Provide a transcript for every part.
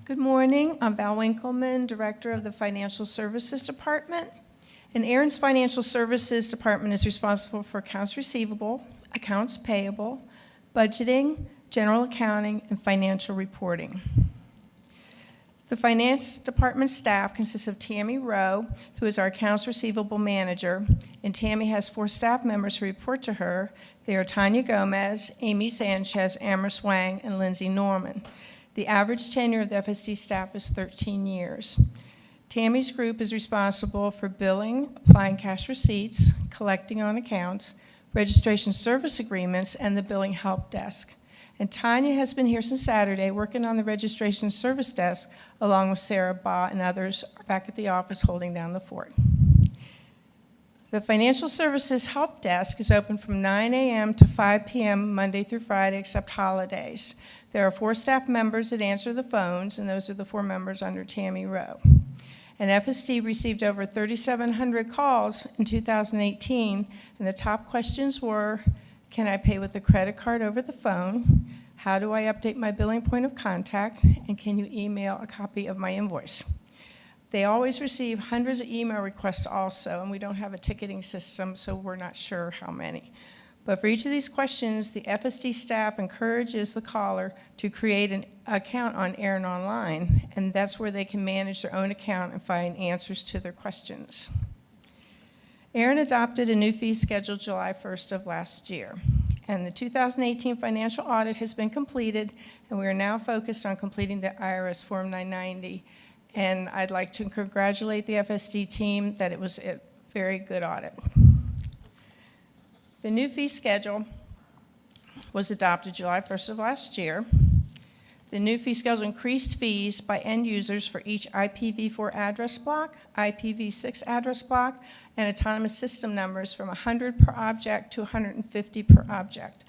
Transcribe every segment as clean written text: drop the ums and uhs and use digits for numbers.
Good morning. I'm Val Winkleman, Director of the Financial Services Department. And ARIN's Financial Services Department is responsible for accounts receivable, accounts payable, budgeting, general accounting, and financial reporting. The Finance Department staff consists of Tammy Rowe, who is our accounts receivable manager, and Tammy has 4 staff members who report to her. They are Tanya Gomez, Amy Sanchez, Amherst Wang, and Lindsay Norman. The average tenure of the FSD staff is 13 years. Tammy's group is responsible for billing, applying cash receipts, collecting on accounts, registration service agreements, and the billing help desk. And Tanya has been here since Saturday working on the registration service desk along with Sarah Baugh and others back at the office holding down the fort. The Financial Services Help Desk is open from 9 a.m. to 5 p.m. Monday through Friday except holidays. There are 4 staff members that answer the phones, and those are the 4 members under Tammy Rowe. And FSD received over 3,700 calls in 2018, and the top questions were, can I pay with a credit card over the phone? How do I update my billing point of contact? And can you email a copy of my invoice? They always receive hundreds of email requests also, and we don't have a ticketing system, so we're not sure how many. But for each of these questions, the FSD staff encourages the caller to create an account on ARIN Online, and that's where they can manage their own account and find answers to their questions. ARIN adopted a new fee schedule July 1st of last year, and the 2018 financial audit has been completed, and we are now focused on completing the IRS Form 990. And I'd like to congratulate the FSD team that it was a very good audit. The new fee schedule was adopted July 1st of last year. The new fee schedule increased fees by end users for each IPv4 address block, IPv6 address block, and autonomous system numbers from 100 per object to 150 per object.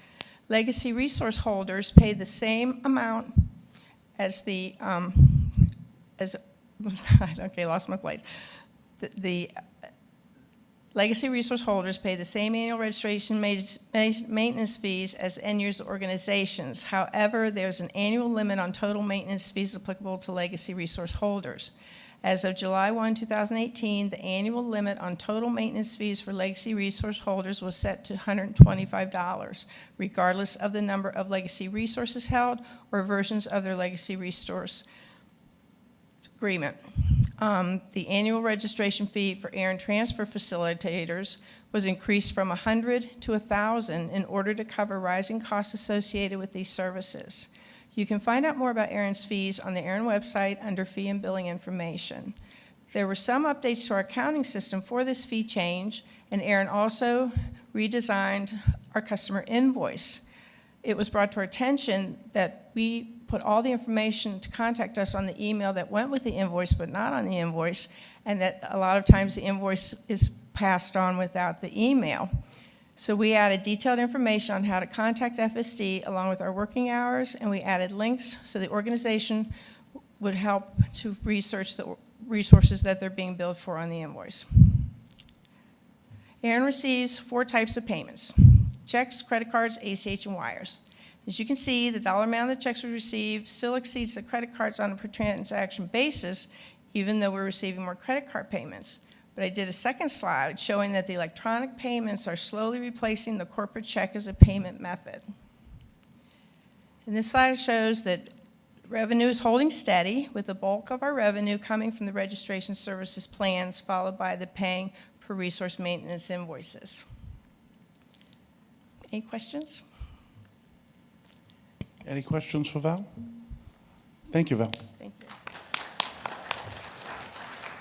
Legacy resource holders paid the same amount as the okay, lost my place. The legacy resource holders pay the same annual registration maintenance fees as end-user organizations. However, there's an annual limit on total maintenance fees applicable to legacy resource holders. As of July 1, 2018, the annual limit on total maintenance fees for legacy resource holders was set to $125, regardless of the number of legacy resources held or versions of their legacy resource agreement. The annual registration fee for ARIN transfer facilitators was increased from $100 to $1,000 in order to cover rising costs associated with these services. You can find out more about ARIN's fees on the ARIN website under fee and billing information. There were some updates to our accounting system for this fee change, and ARIN also redesigned our customer invoice. It was brought to our attention that we put all the information to contact us on the email that went with the invoice but not on the invoice, and that a lot of times the invoice is passed on without the email. So we added detailed information on how to contact FSD along with our working hours, and we added links so the organization would help to research the resources that they're being billed for on the invoice. ARIN receives 4 types of payments: checks, credit cards, ACH, and wires. As you can see, the dollar amount of the checks we receive still exceeds the credit cards on a per transaction basis, even though we're receiving more credit card payments. But I did a second slide showing that the electronic payments are slowly replacing the corporate check as a payment method. And this slide shows that revenue is holding steady, with the bulk of our revenue coming from the registration services plans, followed by the paying per resource maintenance invoices. Any questions? Any questions for Val? Thank you, Val.